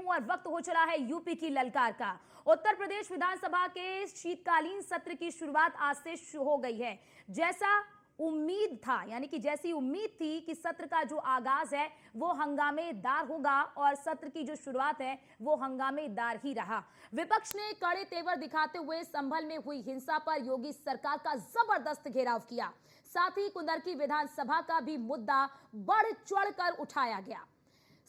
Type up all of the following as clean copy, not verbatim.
हूं और वक्त हो चला है यूपी की ललकार का। उत्तर प्रदेश विधानसभा के शीतकालीन सत्र की शुरुआत आज से हो गई है। जैसा उम्मीद था, यानी कि जैसी उम्मीद थी कि सत्र का जो आगाज है वो हंगामेदार होगा और सत्र की जो शुरुआत है वो हंगामेदार ही रहा। विपक्ष ने कड़े तेवर दिखाते हुए संभल में हुई हिंसा पर योगी सरकार का जबरदस्त घेराव किया। साथ ही कुंदरकी विधानसभा का भी मुद्दा बढ़ चढ़कर उठाया गया।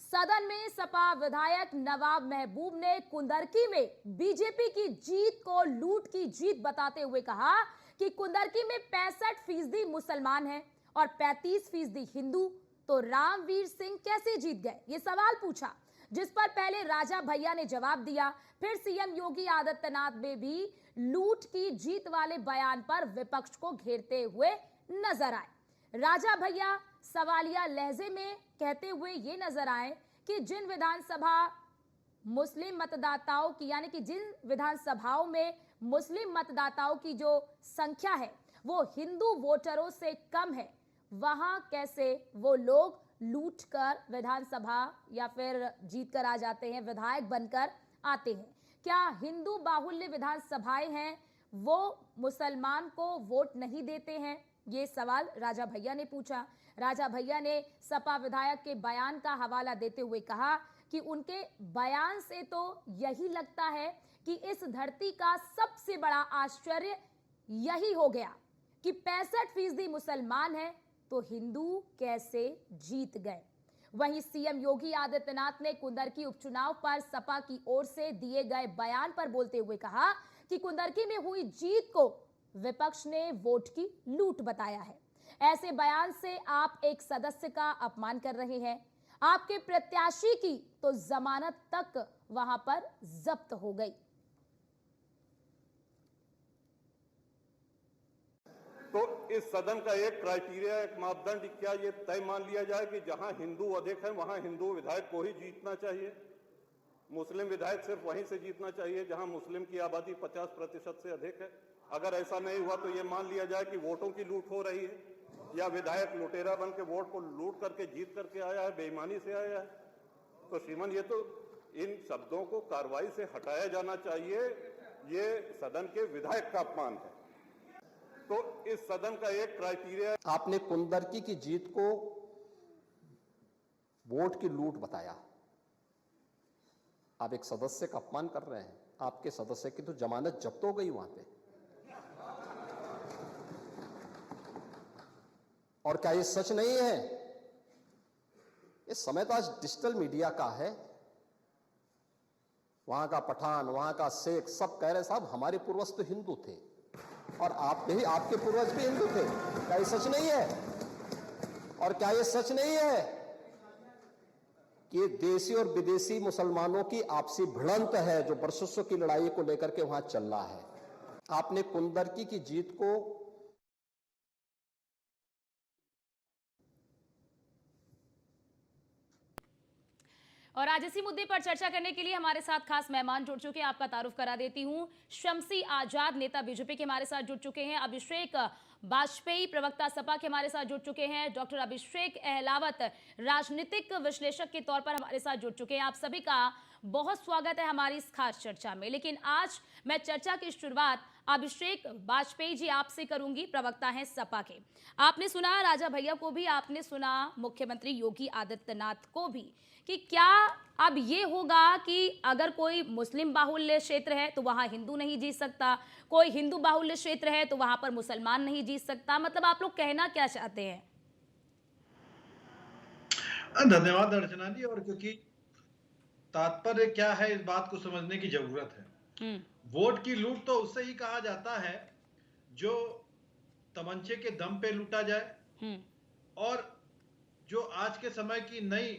सदन में सपा विधायक नवाब महबूब ने कुंदरकी में बीजेपी की जीत को लूट की जीत बताते हुए कहा कि कुंदरकी में 65% मुसलमान हैं और 35% हिंदू, तो रामवीर सिंह कैसे जीत गए, ये सवाल पूछा। जिस पर पहले राजा भैया ने जवाब दिया, फिर सीएम योगी आदित्यनाथ ने भी लूट की जीत वाले बयान पर विपक्ष को घेरते हुए नजर आए। राजा भैया सवालिया लहजे में कहते हुए ये नजर आए कि जिन विधानसभा मुस्लिम मतदाताओं की, यानी कि जिन विधानसभाओं में मुस्लिम मतदाताओं की जो संख्या है वो हिंदू वोटरों से कम है, वहां कैसे वो लोग लूट कर विधानसभा या फिर जीत कर आ जाते हैं, विधायक बनकर आते हैं। क्या हिंदू बाहुल्य विधानसभाएं हैं वो मुसलमान को वोट नहीं देते हैं, ये सवाल राजा भैया ने पूछा। राजा भैया ने सपा विधायक के बयान का हवाला देते हुए कहा कि उनके बयान से तो यही लगता है कि इस धरती का सबसे बड़ा आश्चर्य यही हो गया कि 65% मुसलमान हैं तो हिंदू कैसे जीत गए। वहीं सीएम योगी आदित्यनाथ ने कुंदरकी उपचुनाव पर सपा की ओर से दिए गए बयान पर बोलते हुए कहा कि कुंदरकी में हुई जीत को विपक्ष ने वोट की लूट बताया है। ऐसे बयान से आप एक सदस्य का अपमान कर रहे हैं। आपके प्रत्याशी की तो जमानत तक वहां पर जब्त हो गई। तो इस सदन का एक क्राइटेरिया, एक मापदंड क्या ये तय मान लिया जाए कि जहां हिंदू अधिक है वहां हिंदू विधायक को ही जीतना चाहिए, मुस्लिम विधायक सिर्फ वहीं से जीतना चाहिए जहां मुस्लिम की आबादी 50% से अधिक है। अगर ऐसा नहीं हुआ तो ये मान लिया जाए कि वोटों की लूट हो रही है या विधायक लुटेरा बन के वोट को लूट करके जीत करके आया है, बेईमानी से आया है। तो श्रीमान, ये तो इन शब्दों को कार्रवाई से हटाया जाना चाहिए। ये सदन के विधायक का अपमान है। तो इस सदन का एक क्राइटेरिया, आपने कुंदरकी की जीत को वोट की लूट बताया। आप एक सदस्य का अपमान कर रहे हैं। आपके सदस्य की तो जमानत जब्त हो गई वहां पे। और क्या ये सच नहीं है? इस समय तो आज डिजिटल मीडिया का है। वहां का पठान, वहां का शेख सब कह रहे साहब हमारे पूर्वज तो हिंदू थे और आप भी, आपके पूर्वज भी हिंदू थे। क्या ये सच नहीं है? और क्या ये सच नहीं है कि देशी और विदेशी मुसलमानों की आपसी भिड़ंत है जो वर्षों की लड़ाई को लेकर के वहां चल रहा है? आपने कुंदरकी की जीत को और आज इसी मुद्दे पर चर्चा करने के लिए हमारे साथ खास मेहमान जुड़ चुके हैं। आपका तारुफ करा देती हूं। शम्सी आजाद नेता बीजेपी के हमारे साथ जुड़ चुके हैं। अभिषेक वाजपेयी प्रवक्ता सपा के हमारे साथ जुड़ चुके हैं। डॉक्टर अभिषेक अहलावत राजनीतिक विश्लेषक के तौर पर हमारे साथ जुड़ चुके हैं। आप सभी का बहुत स्वागत है हमारी इस खास चर्चा में। लेकिन आज मैं चर्चा की शुरुआत अभिषेक वाजपेयी जी आपसे करूंगी, प्रवक्ता हैं सपा के। आपने सुना राजा भैया को भी, आपने सुना मुख्यमंत्री योगी आदित्यनाथ को भी, कि क्या अब ये होगा कि अगर कोई मुस्लिम बाहुल्य क्षेत्र है तो वहां हिंदू नहीं जीत सकता, कोई हिंदू बाहुल्य क्षेत्र है तो वहां पर मुसलमान नहीं जीत सकता? मतलब आप लोग कहना क्या चाहते हैं? धन्यवाद अर्चना जी। और क्योंकि तात्पर्य क्या है इस बात को समझने की जरूरत है। वोट की लूट तो उससे ही कहा जाता है जो तमंचे के दम पे लूटा जाए और जो आज के समय की नई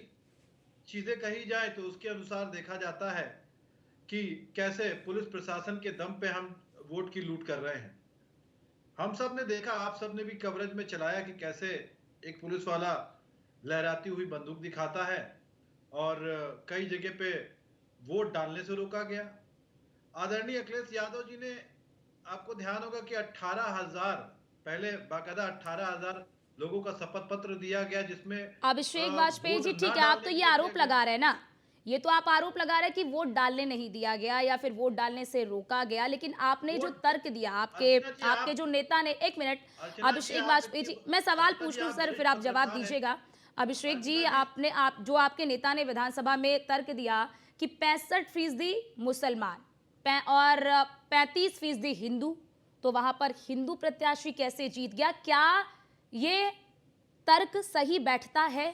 चीजें कही जाए तो उसके अनुसार देखा जाता है कि कैसे पुलिस प्रशासन के दम पे हम वोट की लूट कर रहे हैं। हम सब ने देखा, आप सब ने भी कवरेज में चलाया कि कैसे एक पुलिस वाला लहराती हुई बंदूक दिखाता है और कई जगह पे वोट डालने से रोका गया। आदरणीय अखिलेश यादव जी ने, आपको ध्यान होगा कि 18,000, पहले बाकायदा 18,000 लोगों का शपथ पत्र दिया गया जिसमें अभिषेक वाजपेयी जी, ठीक है, आप तो ये आरोप लगा रहे हैं ना ये तो आप आरोप लगा रहे हैं कि वोट डालने नहीं दिया गया या फिर वोट डालने से रोका गया, लेकिन आपने जो तर्क दिया आपके जो नेता ने, एक मिनट अभिषेक वाजपेयी जी, मैं सवाल पूछ लूं सर, फिर आप जवाब दीजिएगा। अभिषेक जी, जो आपके नेता ने विधानसभा में तर्क दिया कि 65% मुसलमान और 35% हिंदू, तो वहां पर हिंदू प्रत्याशी कैसे जीत गया? क्या ये तर्क सही बैठता है?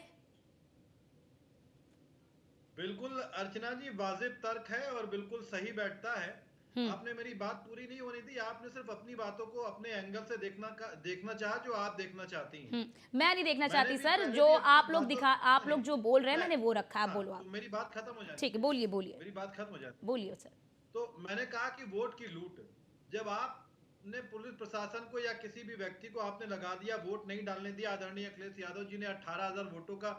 बिल्कुल अर्चना जी, वाजिब तर्क है और बिल्कुल सही बैठता है। आपने मेरी बात पूरी नहीं होने दी, आपने सिर्फ अपनी बातों को अपने एंगल से देखना चाहा जो आप देखना चाहती हैं। मैं नहीं देखना चाहती मैंने भी सर, पहले जो भी अपनी आप लोग बातों आप लोग जो बोल रहे हैं मैंने वो रखा है। हाँ, बोलो तो आप। मेरी बात खत्म हो जाती ठीक है, बोलिए बोलिए मेरी बात खत्म हो जाती बोलिए सर। तो मैंने कहा कि वोट की लूट, जब आपने पुलिस प्रशासन को या किसी भी व्यक्ति को आपने लगा दिया, वोट नहीं डालने दिया, आदरणीय अखिलेश यादव जी ने 18,000 वोटों का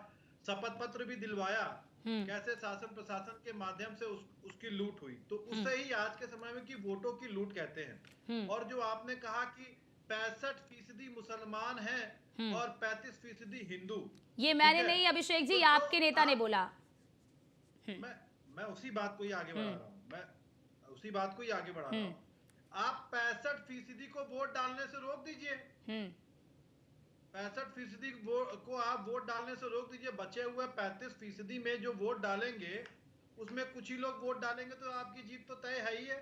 शपथ पत्र भी दिलवाया, कैसे शासन प्रशासन के माध्यम से उसकी लूट हुई, तो उसे ही आज के समय में कि वोटों की लूट कहते हैं। और जो आपने कहा कि 65% मुसलमान हैं और 35% हिंदू, ये मैंने नहीं अभिषेक जी, तो आपके नेता ने बोला। मैं उसी बात को ही आगे बढ़ा रहा हूँ, मैं उसी बात को ही आगे बढ़ा रहा हूँ। आप 65% को वोट डालने से रोक दीजिए, 65% को आप वोट डालने से रोक दीजिए। बचे हुए 35% में जो वोट डालेंगे उसमें कुछ ही लोग वोट डालेंगे, तो आपकी जीत तो तय है ही है।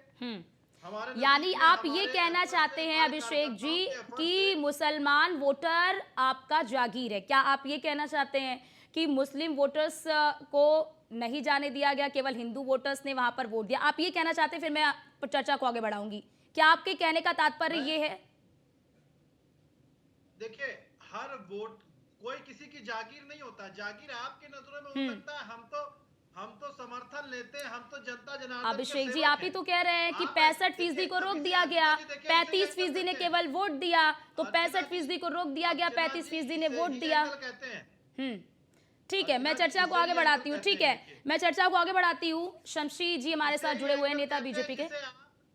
यानी आप ये कहना चाहते हैं अभिषेक जी कि मुसलमान वोटर आपका जागीर है? क्या आप ये कहना चाहते हैं कि मुस्लिम वोटर्स को नहीं जाने दिया गया, केवल हिंदू वोटर्स ने वहां पर वोट दिया? आप ये कहना चाहते हैं? फिर मैं चर्चा को आगे बढ़ाऊंगी। क्या आपके कहने का तात्पर्य ये है? देखिए, हर वोट कोई किसी की जागीर नहीं होता। जागीर आपके नजरों में हो सकता है, हम तो समर्थन लेते हैं, हम तो जनता जनार्दन अभिषेक जी, आप ही तो कह रहे हैं कि 65% को रोक दिया गया, 35% ने केवल वोट दिया, तो 65% को रोक दिया गया, 35% ने वोट दिया। ठीक है, मैं चर्चा को आगे बढ़ाती हूँ। ठीक है, मैं चर्चा को आगे बढ़ाती हूँ। शमशी जी हमारे साथ जुड़े हुए हैं, नेता बीजेपी के।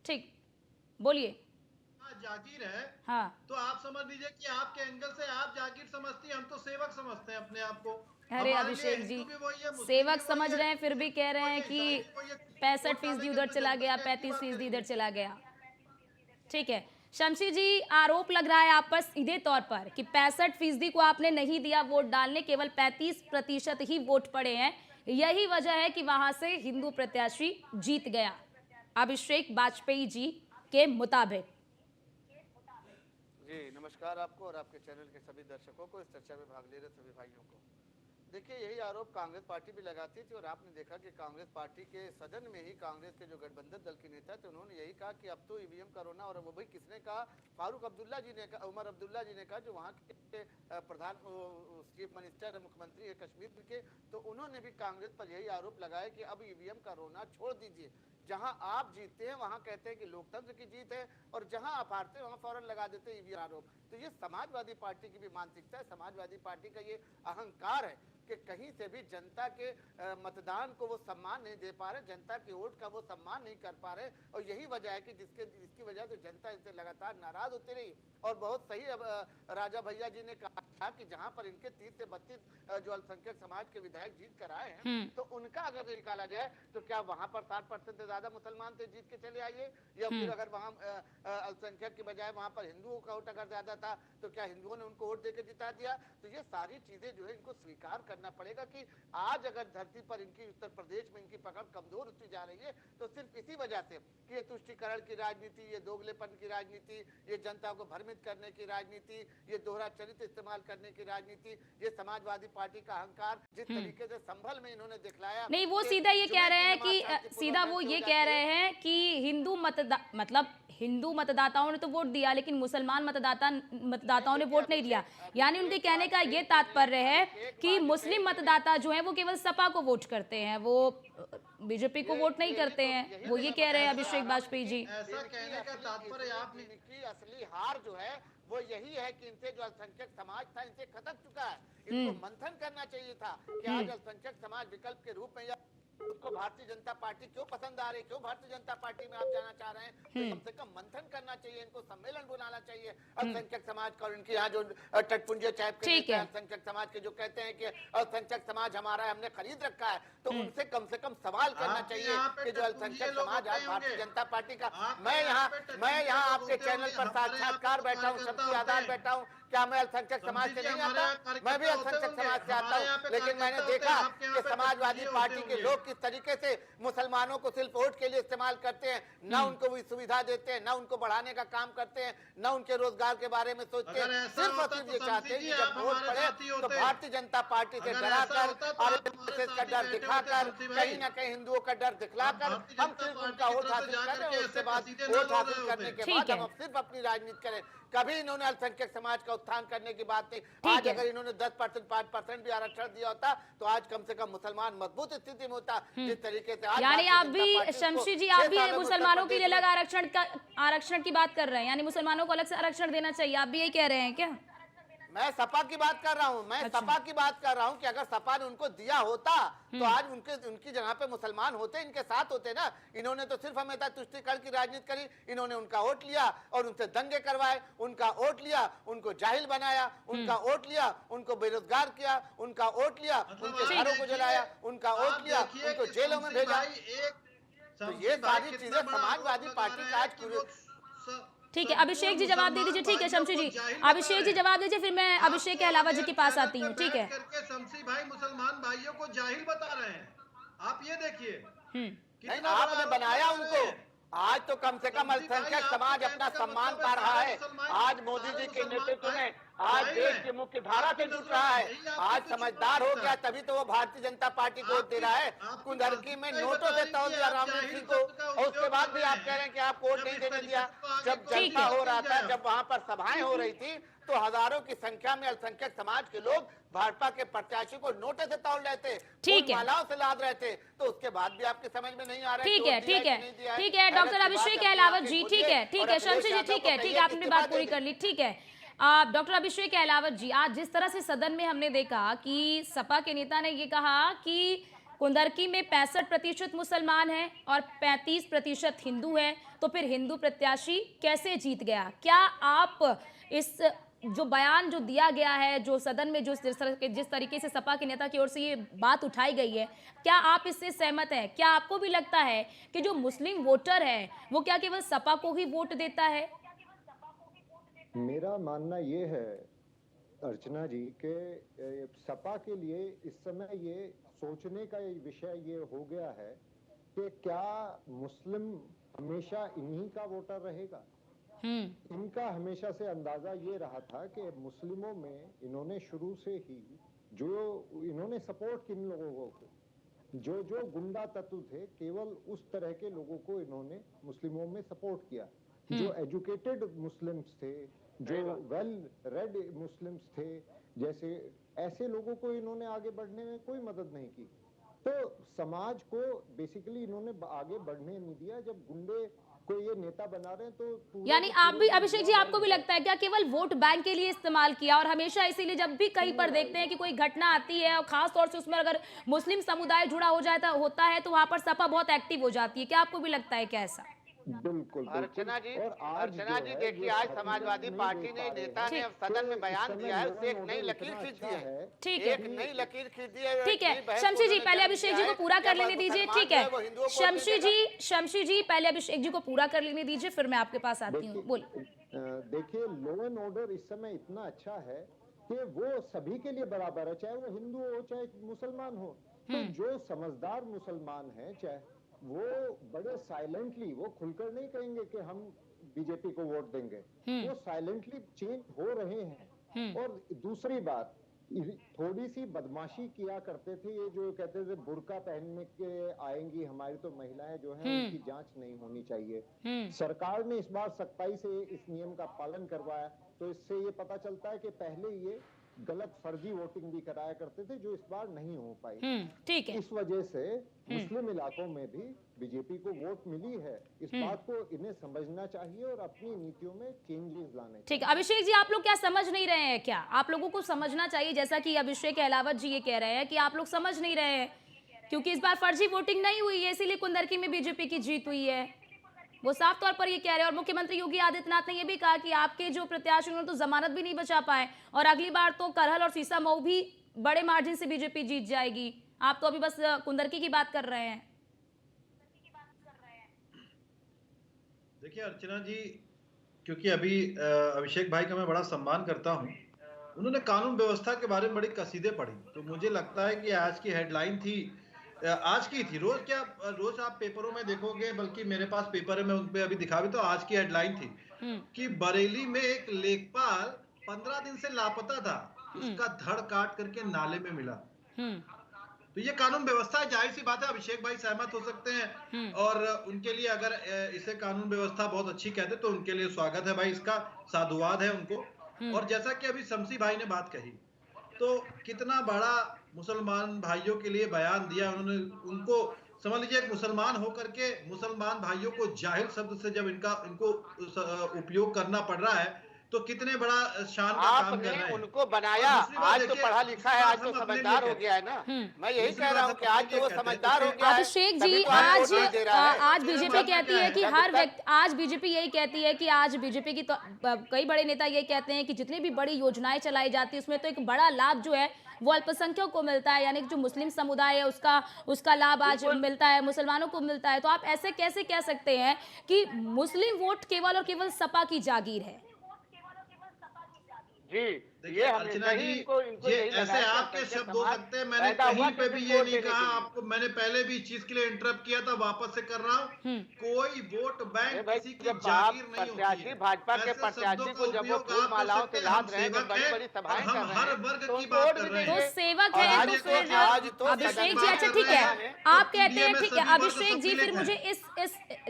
ठीक, बोलिए। जागीर है, हाँ, तो आप समझ लीजिए कि आपके एंगल से आप जागीर समझती हैं, हम तो सेवक समझते हैं अपने आप को। अरे अभिषेक जी, सेवक समझ रहे हैं, फिर भी कह रहे हैं कि 65% उधर चला गया, 35% इधर चला गया। ठीक है, शमशी जी, आरोप लग रहा है आप पर सीधे तौर पर कि 65% को आपने नहीं दिया वोट डालने, केवल 35% ही वोट पड़े हैं। यही वजह है कि वहां से हिंदू प्रत्याशी जीत गया, अभिषेक वाजपेयी जी के मुताबिक। जी नमस्कार आपको और आपके चैनल के सभी दर्शकों को, इस चर्चा में भाग ले रहे सभी भाइयों को। देखिए, यही आरोप कांग्रेस पार्टी भी लगाती थी और आपने देखा कि कांग्रेस पार्टी के सदन में ही कांग्रेस के जो गठबंधन दल के नेता थे उन्होंने यही कहा कि अब तो ईवीएम का रोना, और वो भी किसने कहा? फारूक अब्दुल्ला जी ने कहा, उमर अब्दुल्ला जी ने कहा, जो वहाँ के प्रधान चीफ मिनिस्टर है, मुख्यमंत्री है कश्मीर के, तो उन्होंने भी कांग्रेस पर यही आरोप लगाया कि अब ईवीएम का रोना छोड़ दीजिए। जहां आप जीतते हैं वहां कहते हैं कि लोकतंत्र की जीत है, और जहां आप हारते हैं वहां फौरन लगा देते हैं ईवीएम आरोप। तो ये समाजवादी पार्टी की भी मानसिकता है, समाजवादी पार्टी का ये अहंकार है कि कहीं से भी जनता के मतदान को वो सम्मान नहीं दे पा रहे, जनता के वोट का वो सम्मान नहीं कर पा रहे, और यही वजह है कि जिसकी वजह से जनता इनसे लगातार नाराज होती रही। और बहुत सही राजा भैया जी ने कहा कि जहां पर इनके 30 से 32 जो अल्पसंख्यक समाज के विधायक जीत कर आए हैं, तो उनका अगर निकाला जाए तो क्या वहां पर 60% से ज्यादा मुसलमान थे जीत के चले आइए, या फिर अगर वहां अल्पसंख्यक की बजाय वहां पर हिंदुओं का वोट अगर ज्यादा था तो क्या हिंदुओं ने उनको वोट देकर जिता दिया? तो ये सारी चीजें जो है इनको स्वीकार करना पड़ेगा कि आज अगर धरती पर इनकी उत्तर प्रदेश में इनकी पकड़ कमजोर होती जा रही है तो सिर्फ इसी वजह से कि ये तुष्टीकरण की राजनीति, ये दोगलेपन की राजनीति, ये जनता को भ्रमित करने की राजनीति, ये दोहरा चरित्र इस्तेमाल करने की राजनीति, ये समाजवादी पार्टी का अहंकार जिस तरीके से संभल में इन्होंने दिखलाया। नहीं, वो सीधा ये कह रहे हैं कि सीधा वो ये कह रहे हैं कि हिंदू मतदाताओं ने तो वोट दिया, लेकिन मुसलमान मतदाताओं ने वोट नहीं दिया। यानी उनके कहने का ये तात्पर्य है कि मुस्लिम मतदाता जो है वो केवल सपा को वोट करते हैं, वो बीजेपी को वोट नहीं करते हैं। वो ये कह रहे हैं अभिषेक वाजपेयी जी। ऐसा कहने का तात्पर्य आपने की असली हार जो है वो यही है कि इनसे जो अल्पसंख्यक समाज था इनसे खत्म चुका है। इनको मंथन करना चाहिए था कि आज अल्पसंख्यक समाज विकल्प के रूप में या उसको भारतीय जनता पार्टी क्यों पसंद आ रही, क्यों भारतीय जनता पार्टी में आप जाना चाह रहे हैं, तो कम से कम मंथन करना चाहिए, इनको सम्मेलन बुलाना चाहिए अल्पसंख्यक समाज का। और इनके यहाँ जो टटपुंजे टाइप के ठीक है। अल्पसंख्यक समाज के जो कहते हैं कि अल्पसंख्यक समाज हमारा है, हमने खरीद रखा है, तो उनसे कम से कम सवाल करना आपके चाहिए यहाँ पे कि जो अल्पसंख्यक लोग समाज होते है भारतीय होंगे। जनता पार्टी का। आपके मैं यहाँ पे यहाँ लोग आपके होते चैनल होंगे, पर हमारे यहाँ पे साक्षात्कार बैठा हूँ, कार्यकर्ता सबसे होते आधार हैं। बैठा हूँ, क्या मैं अल्पसंख्यक समाज से समझिए, नहीं हमारे आता? यहाँ कार्यकर्ता मैं भी होते अल्पसंख्यक होंगे, समाज से आता हमारे यहाँ हूँ, पे लेकिन मैंने कार्यकर्ता देखा होते हैं, आपके यहाँ कि पे समाजवादी टटपुंजे पार्टी होते के होंगे। लोग किस तरीके से मुसलमानों को सिर्फ वोट के लिए इस्तेमाल करते हैं, ना उनको भी सुविधा देते हैं, ना उनको बढ़ाने का काम करते हैं, ना उनके रोजगार के बारे में सोचते हैं। अगर ऐसा सिर्फ और होता सिर्फ तो ये चाहते हैं कि समझिए जब आप वोट हमारे पड़े साथी तो होते। भारतीय जनता पार्टी से अगर डराकर ऐसा होता तो और आप हमारे का साथी डर बैठे दिखाकर होते, शमसी भाई। कहीं ना कहीं हिंदुओं का डर दिखलाकर भारतीय हम जनता सिर्फ पार्टी उनका की वोट तरफ से हासिल जाकर करें के और उसके ऐसे बाद कसीदे वोट ना हासिल बोल रहे करने होते। के ठीक बाद है। हम सिर्फ अपनी राजनीति करें। कभी इन्होंने अल्पसंख्यक समाज का उत्थान करने की बात नहीं। ठीक आज है। अगर इन्होंने 10% 5% भी आरक्षण दिया होता तो आज कम से कम मुसलमान मजबूत स्थिति में होता। जिस तरीके से आज यानी भारतीय आप जनता भी पार्टी उसको शमशी जी 6 आप भी सालों में मुसलमानों के लिए उत्तर अलग प्रदेश आरक्षण की बात कर रहे हैं, यानी मुसलमानों को अलग से आरक्षण देना चाहिए, आप भी यही कह रहे हैं क्या? मैं सपा की बात कर रहा हूँ, मैं अच्छा। सपा की बात कर रहा हूँ कि अगर सपा ने उनको दिया होता तो आज उनकी जगह पे मुसलमान होते, इनके साथ होते ना। इन्होंने तो सिर्फ हमेशा तुष्टिकरण की राजनीति करी, इन्होंने उनका वोट लिया और उनसे दंगे करवाए, उनका वोट लिया, उनको जाहिल बनाया, उनका वोट लिया, उनको बेरोजगार किया, उनका वोट लिया, मतलब उनके आप घरों को देखिए- जलाया, उनका आप वोट लिया, देखिए उनको कि जेलों में शमसी भेजा। भाई तो ये सारी चीजें समाजवादी पार्टी का आज ठीक है, अभिषेक जी जवाब दे दीजिए। ठीक है शमशी जी, अभिषेक जी जवाब दीजिए, फिर मैं अभिषेक के अलावा जी के पास आती हूँ। ठीक है, करके शमसी भाई मुसलमान भाइयों को जाहिल बता रहे हैं। आप ये देखिए नहीं, आपने बनाया उनको। आज तो कम से कम अल्पसंख्यक समाज अपना सम्मान पा रहा है। आज मोदी जी के नेतृत्व में आज देश की मुख्य धारा से जुट रहा है। आज समझदार हो गया, तभी तो वो भारतीय जनता पार्टी को वोट दे रहा है। कुंदरकी में नोटों से तौल दिया रामवीर सिंह को, और उसके बाद भी आप कह रहे हैं कि आप वोट नहीं देने दिया। जब ठीक जलसा है। हो रहा था, जब वहां पर सभाएं हो रही थी, तो हजारों की संख्या में अल्पसंख्यक समाज के लोग भाजपा के प्रत्याशी को नोटे से तौल रहे थे, ठीक है। मालाओं से लाद रहे थे। तो उसके बाद भी आपके समझ में नहीं आ रहा ठीक है, ठीक है, ठीक है डॉक्टर अभिषेक अहलावत जी, ठीक है, ठीक है शमशी जी, ठीक है, ठीक है, आपने बात पूरी कर ली। ठीक है डॉक्टर अभिषेक अहलावत जी, आज जिस तरह से सदन में हमने देखा कि सपा के नेता ने ये कहा कि कुंदरकी में 65% मुसलमान हैं और 35% हिंदू हैं, तो फिर हिंदू प्रत्याशी कैसे जीत गया? क्या आप इस जो बयान जो दिया गया है, जो सदन में जिस तरीके से सपा के नेता की ओर से ये बात उठाई गई है, क्या आप इससे सहमत हैं? क्या आपको भी लगता है कि जो मुस्लिम वोटर है वो क्या केवल सपा को ही वोट देता है? मेरा मानना ये है अर्चना जी के सपा के लिए इस समय ये सोचने का विषय ये हो गया है कि क्या मुस्लिम हमेशा इन्हीं का वोटर रहेगा। इनका हमेशा से अंदाजा ये रहा था कि मुस्लिमों में इन्होंने शुरू से ही जो इन्होंने सपोर्ट किन लोगों को, जो जो गुंडा तत्व थे, केवल उस तरह के लोगों को इन्होंने मुस्लिमों में सपोर्ट किया। जो एजुकेटेड मुस्लिम्स थे, जो वेल रेड मुस्लिम्स थे, जैसे ऐसे लोगों को इन्होंने आगे बढ़ने में कोई मदद नहीं की। तो समाज को बेसिकली इन्होंने आगे बढ़ने नहीं दिया। जब गुंडे को ये नेता बना रहे हैं तो यानी आप भी अभिषेक जी, आपको भी लगता है क्या केवल वोट बैंक के लिए इस्तेमाल किया? और हमेशा इसीलिए जब भी कहीं पर देखते हैं कि कोई घटना आती है और खास तौर से उसमें अगर मुस्लिम समुदाय जुड़ा हो जाता होता है तो वहां पर सपा बहुत एक्टिव हो जाती है। क्या आपको भी लगता है क्या ऐसा? बिल्कुल अर्चना जी, और आज अर्चना जो जी है, देखिए, ये आज खबरें समाजवादी नहीं पार्टी दे ने पा रहे नेता हैं। ने अब सदन में बयान दिया है, उससे एक नई लकीर खींच दी है। ठीक है, एक नई लकीर खींच दी है। ठीक है नई बहस शमशी जी, उन्होंने पहले जन्म अभिषेक दिया जी को है। पूरा क्या कर लेने दीजिए। मुसलमान ठीक जो है वो हिंदुओं को शमशी जी पहले अभिषेक जी को पूरा कर लेने दीजिए, फिर मैं आपके पास आती हूँ। बोल। देखिए, लॉ एंड ऑर्डर इस समय इतना अच्छा है कि वो सभी के लिए बराबर है, चाहे वो हिंदू हो चाहे मुसलमान हो। तो जो समझदार मुसलमान है, चाहे वो बड़े साइलेंटली, वो खुलकर नहीं कहेंगे कि हम बीजेपी को वोट देंगे, वो साइलेंटली चेंज हो रहे हैं। और दूसरी बात, थोड़ी सी बदमाशी किया करते थे ये, जो कहते थे बुर्का पहनने के आएंगी हमारी तो महिलाएं जो हैं उनकी जांच नहीं होनी चाहिए। सरकार ने इस बार सख्ताई से इस नियम का पालन करवाया, तो इससे ये पता चलता है कि पहले ये गलत फर्जी वोटिंग भी कराया करते थे, जो इस बार नहीं हो पाई। ठीक है, इस वजह से मुस्लिम इलाकों में भी बीजेपी को वोट मिली है। इस बात को इन्हें समझना चाहिए और अपनी नीतियों में चेंजेस लाने चाहिए। ठीक है अभिषेक जी, आप लोग क्या समझ नहीं रहे हैं? क्या आप लोगों को समझना चाहिए, जैसा कि अभिषेक अहलावत जी ये कह रहे हैं कि आप लोग समझ नहीं रहे हैं क्योंकि इस बार फर्जी वोटिंग नहीं हुई है, इसीलिए कुंदरकी में बीजेपी की जीत हुई है। वो साफ तौर पर ये कह रहे हैं। और मुख्यमंत्री योगी आदित्यनाथ ने ये भी कहा कि आपके जो प्रत्याशी उन्होंने तो जमानत भी नहीं बचा पाए और अगली बार तो करहल और सीसामऊ भी बड़े मार्जिन से बीजेपी जीत जाएगी। आप तो अभी बस कुंदरकी की बात कर रहे हैं। देखिए अर्चना जी, क्योंकि अभी अभिषेक भाई का मैं बड़ा सम्मान करता हूं, उन्होंने कानून व्यवस्था के बारे में बड़ी कसीदे पढ़ी, तो मुझे लगता है कि आज की हेडलाइन थी, आज की थी, रोज आप पेपरों में देखोगे, बल्कि मेरे पास पेपर है, मैं उन पे अभी दिखा भी, तो आज की हेडलाइन थी कि बरेली में एक लेखपाल 15 दिन से लापता था, उसका धड़ काट करके नाले में मिला। तो ये कानून व्यवस्था है, जाहिर सी बात है अभिषेक भाई सहमत हो सकते हैं, और उनके लिए अगर इसे कानून व्यवस्था बहुत अच्छी कहते तो उनके लिए स्वागत है भाई, इसका साधुवाद है उनको। और जैसा कि अभी शमसी भाई ने बात कही, तो कितना बड़ा मुसलमान भाइयों के लिए बयान दिया उन्होंने। उनको समझ लीजिए, एक मुसलमान होकर के मुसलमान भाइयों को जाहिल शब्द से जब इनको उपयोग करना पड़ रहा है, तो कितने बड़ा शान का काम कर रहे हैं। उनको बनाया, आज तो पढ़ा लिखा है, आज तो समझदार हो गया है ना। मैं यही कह रहा हूँ कि आज तो वो समझदार हो गया है। अभिषेक जी, आज बीजेपी कहती है कि हर व्यक्ति, आज बीजेपी यही कहती है कि आज बीजेपी की तो कई बड़े नेता ये कहते हैं कि जितनी भी बड़ी योजनाएं चलाई जाती है उसमें तो एक बड़ा लाभ जो है वो अल्पसंख्यकों को मिलता है, यानी कि जो मुस्लिम समुदाय है उसका लाभ आज मिलता है, मुसलमानों को मिलता है। तो आप ऐसे कैसे कह सकते हैं कि मुस्लिम वोट केवल और केवल सपा की जागीर है? जी, ये अर्चना जी, ये ऐसे आपके शब्द हो सकते हैं, मैंने कहीं पे भी ये नहीं कहा आपको। मैंने पहले भी इस चीज के लिए इंटरप्ट किया था, वापस से कर रहा हूँ, कोई वोट बैंक किसी की जागीर नहीं होती है। भाजपा के प्रत्याशी को जब वो फूल मालाओं से लाद रहे हैं, बड़ी बड़ी सभाएं कर रहे हैं, हर वर्ग की बात कर रहे हैं। तो सेवक है तो फिर अभिषेक जी, अच्छा ठीक है, आप कहते हैं, ठीक है अभिषेक जी, फिर मुझे इस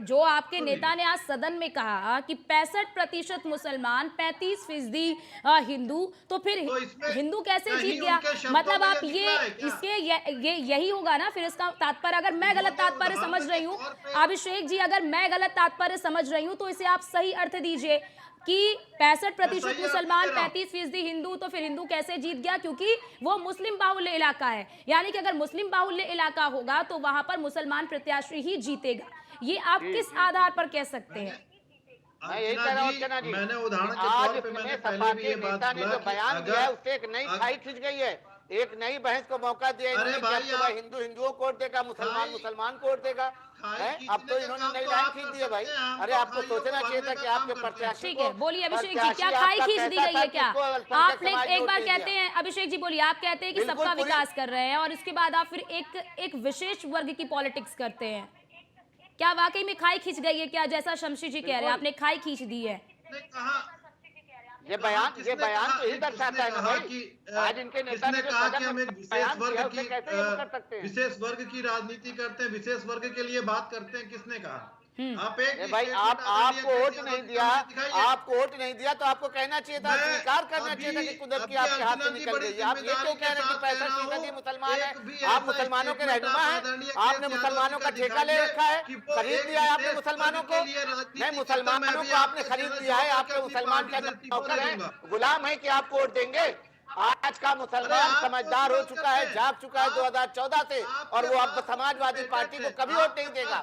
जो आपके नेता ने आज सदन में कहा कि 65% मुसलमान, 35% हिंदू, तो फिर हिंदू कैसे जीत गया? मतलब आप यही होगा ना फिर इसका तात्पर्य। अगर मैं गलत तात्पर्य समझ रही हूँ अभिषेक जी, अगर मैं गलत तात्पर्य समझ रही हूँ तो इसे आप सही अर्थ दीजिए कि 65% मुसलमान, 35% हिंदू, तो फिर हिंदू कैसे जीत गया? क्योंकि वो मुस्लिम बाहुल्य इलाका है, यानी कि अगर मुस्लिम बाहुल्य इलाका होगा तो वहां पर मुसलमान प्रत्याशी ही जीतेगा। ये आप किस आधार पर कह सकते हैं? मैं यही कह रहा हूँ अर्चना जी, मैंने उदाहरण के आज तौर पे मैंने सपा पहले भी के ये बात नेता ने जो बयान दिया है उससे एक नई खाई खिंच गई है, एक नई बहस को मौका दिया है कि हिंदू हिंदुओं को वोट देगा, मुसलमान मुसलमान को वोट देगा। अब तो इन्होंने नई लाइन खींच दी है भाई। अरे आपको सोचना चाहिए था कि आपके प्रत्याशी। ठीक है, बोलिए अभिषेक जी, क्या खाई खींच दी गई है? क्या आप एक बार कहते हैं अभिषेक जी, बोलिए, आप कहते हैं कि सबका विकास कर रहे हैं और इसके बाद आप फिर एक विशेष वर्ग की पॉलिटिक्स करते हैं। क्या वाकई में खाई खींच गई है क्या, जैसा शमशी जी कह रहे हैं आपने खाई खींच दी है? ये बयान तो यही दर्शाता है ना भाई, आज इनके नेता ने कहा कि हम एक विशेष वर्ग की राजनीति करते हैं, विशेष वर्ग के लिए बात करते हैं, किसने कहा? आप भाई आपको वोट नहीं दिया, आपको वोट नहीं दिया तो आपको कहना चाहिए था, स्वीकार करना चाहिए था कि कुदरत की आपके हाथ से निकल गई। आप ये क्यों कह रहे हैं कि 65% मुसलमान है? आप मुसलमानों के रहनुमा हैं, आपने मुसलमानों का ठेका ले रखा है, खरीद लिया है आपने मुसलमानों को। नहीं, मुसलमानों को आपने खरीद लिया है, आपके मुसलमान का नौकर है, गुलाम है कि आपको वोट देंगे। आज का मुसलमान समझदार हो चुका है, जाग चुका है 2014 से, और वो अब समाजवादी पार्टी को कभी वोट नहीं देगा,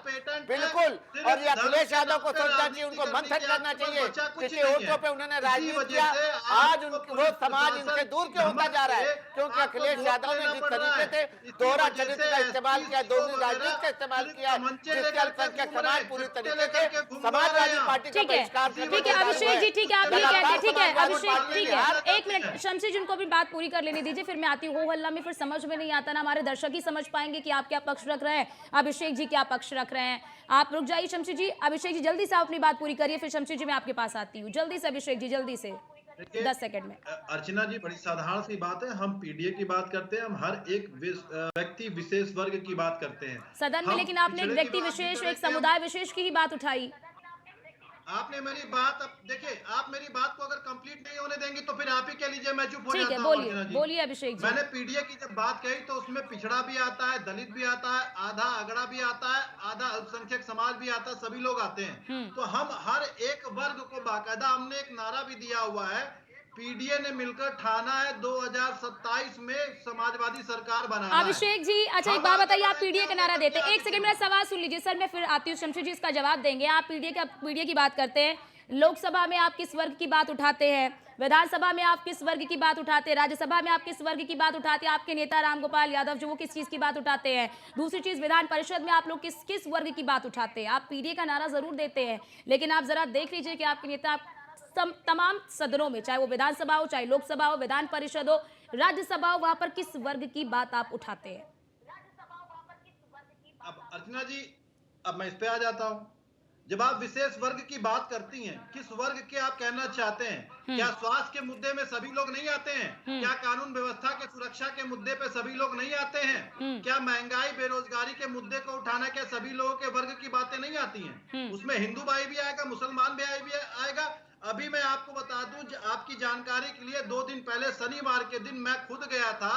बिल्कुल। और ये अखिलेश यादव को सोचना चाहिए, उनको मंथन करना चाहिए, किसी वोटों पे उन्होंने राजनीति किया। आज वो समाज इनसे दूर क्यों होता जा रहा है? क्योंकि अखिलेश यादव ने जिस तरीके से दोहरा चरित्र का इस्तेमाल किया, दोहरी राजनीति का इस्तेमाल किया, जिसके अल्पसंख्यक समाज पूरी तरीके से समाजवादी पार्टी का बहिष्कार। ठीक है अभिषेक जी, ठीक है, आप ये कहते हैं, ठीक है अभिषेक, ठीक है, एक मिनट शमशी जी, उनको भी बात पूरी कर लेने दीजिए, फिर मैं आती हूँ। हो हल्ला में फिर समझ में नहीं आता ना, हमारे दर्शक ही समझ पाएंगे कि आप क्या पक्ष रख रहे हैं, अभिषेक जी क्या पक्ष रख रहे हैं। आप रुक जाइए शमशी जी, अभिषेक जी जल्दी से आप अपनी बात पूरी करिए, फिर शमशी जी मैं आपके पास आती हूँ। जल्दी से अभिषेक जी, जल्दी से 10 सेकंड में। अर्चना जी, बड़ी साधारण सी बात है, हम पीडीए की बात करते हैं, हम हर एक व्यक्ति विशेष वर्ग की बात करते हैं सदन में, लेकिन आपने एक व्यक्ति विशेष, एक समुदाय विशेष की ही बात उठाई। आपने मेरी बात, अब देखिए, आप मेरी बात को अगर कंप्लीट नहीं होने देंगे तो फिर आप ही कह लीजिए, मैं चुप हो जाता हूं। ठीक है, बोलिए अभिषेक जी। मैंने पीडीए की जब बात कही तो उसमें पिछड़ा भी आता है, दलित भी आता है, आधा अगड़ा भी आता है, आधा अल्पसंख्यक समाज भी आता है, सभी लोग आते हैं। तो हम हर एक वर्ग को बाकायदा हमने एक नारा भी दिया हुआ है पीडीए ने मिलकर ठाना है 2027 में समाजवादी सरकार बनाना है। अभिषेक जी, अच्छा एक बात बताइए, आप पीडीए का नारा देते हैं, एक सेकंड मेरा सवाल सुन लीजिए सर, मैं फिर आती हूँ, शमशेर जी इसका जवाब देंगे। आप पीडीए की बात करते हैं, लोकसभा में आप किस वर्ग की बात उठाते हैं, विधानसभा में आप किस वर्ग की बात उठाते हैं, राज्यसभा में आप किस वर्ग की बात उठाते हैं, आपके नेता रामगोपाल यादव जो वो किस चीज की बात उठाते हैं, दूसरी चीज विधान परिषद में आप लोग किस वर्ग की बात उठाते हैं। आप पीडीए का नारा जरूर देते हैं, लेकिन आप जरा देख लीजिए कि आपके नेता तमाम सदनों में, चाहे वो विधानसभा हो, चाहे लोकसभा हो, विधान परिषद हो, राज्यसभा हो, वहां पर किस वर्ग की बात आप उठाते हैं। अब अर्चना जी, अब मैं इस पे आ जाता हूं। जब आप विशेष वर्ग की बात करती हैं, किस वर्ग के आप कहना चाहते हैं? क्या स्वास्थ्य के मुद्दे में सभी लोग नहीं आते हैं? क्या कानून व्यवस्था के सुरक्षा के मुद्दे पे सभी लोग नहीं आते हैं? क्या महंगाई बेरोजगारी के मुद्दे को उठाना, क्या सभी लोगों के वर्ग की बातें नहीं आती हैं? उसमें हिंदू भाई भी आएगा, मुसलमान भी आएगा। अभी मैं आपको बता दूं, आपकी जानकारी के लिए, 2 दिन पहले शनिवार के दिन मैं खुद गया था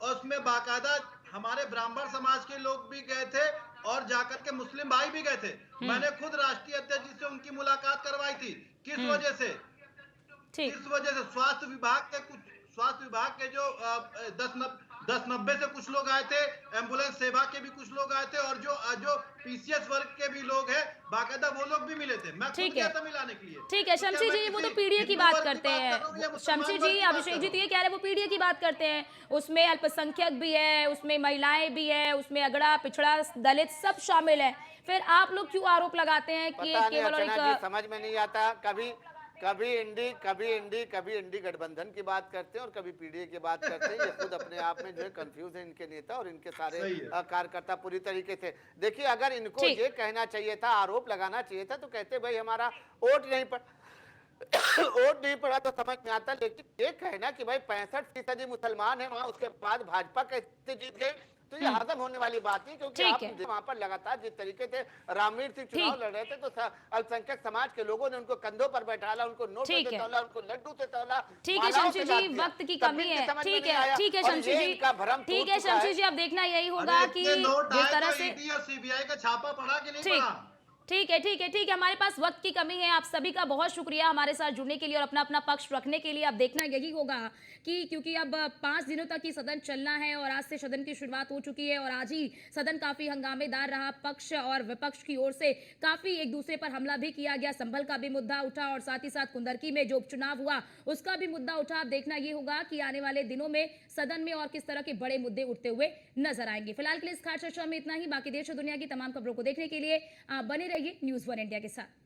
और उसमें बाकायदा हमारे ब्राह्मण समाज के लोग भी गए थे और जाकर के मुस्लिम भाई भी गए थे। मैंने खुद राष्ट्रीय अध्यक्ष जी से उनकी मुलाकात करवाई थी। किस वजह से? इस वजह से स्वास्थ्य विभाग के जो 10-90 से कुछ लोग आए थे, एम्बुलेंस सेवा के भी कुछ लोग आए थे, और जो पीसीएस वर्ग के भी लोग हैं, बाकायदा वो लोग भी मिले थे। मैं खुद गया था मिलाने के लिए। ठीक है शमशेर जी, वो तो पीडीए की बात करते हैं। शमशेर जी, अभिषेक जी तो ये कह रहे हैं वो पीडीए की बात करते हैं, उसमें अल्पसंख्यक भी है, उसमें महिलाएं भी है, उसमें अगड़ा पिछड़ा दलित सब शामिल है। फिर आप लोग क्यों आरोप लगाते हैं कि केवल और एक समझ में नहीं आता, कभी इंडी गठबंधन की बात करते हैं और कभी पीडीए की बात करते हैं। ये खुद अपने आप में जो है कंफ्यूज है, इनके नेता और इनके सारे कार्यकर्ता पूरी तरीके से। देखिए, अगर इनको ये कहना चाहिए था, आरोप लगाना चाहिए था, तो कहते भाई हमारा वोट नहीं पड़ा तो समझ में आता। लेकिन ये कहना कि भाई 65% मुसलमान है वहाँ, उसके बाद भाजपा कैसे जीत गई, तो ये हजम होने वाली बात नहीं। क्योंकि आप वहाँ पर लगातार जिस तरीके से रामवीर सिंह चुनाव लड़ रहे थे, तो अल्पसंख्यक समाज के लोगों ने उनको कंधों पर बैठाला, उनको नोट से तौला, उनको लड्डू से तौला। ठीक है शमशेर जी, वक्त की कमी है। ठीक है शमशेर जी, ठीक है शमशेर जी, अब देखना यही होगा कि जिस तरह से सीबीआई का छापा पड़ा कि नहीं पड़ा। ठीक है, हमारे पास वक्त की कमी है। आप सभी का बहुत शुक्रिया हमारे साथ जुड़ने के लिए और अपना अपना पक्ष रखने के लिए। अब देखना यही होगा कि क्योंकि अब 5 दिनों तक ही सदन चलना है और आज से सदन की शुरुआत हो चुकी है और आज ही सदन काफी हंगामेदार रहा। पक्ष और विपक्ष की ओर से काफी एक दूसरे पर हमला भी किया गया। संभल का भी मुद्दा उठा और साथ ही साथ कुंदरकी में जो उपचुनाव हुआ उसका भी मुद्दा उठा। अब देखना ये होगा कि आने वाले दिनों में सदन में और किस तरह के बड़े मुद्दे उठते हुए नजर आएंगे। फिलहाल के लिए इस खास चर्चा में इतना ही। बाकी देश और दुनिया की तमाम खबरों को देखने के लिए आप बने रहिए न्यूज़ 1 इंडिया के साथ।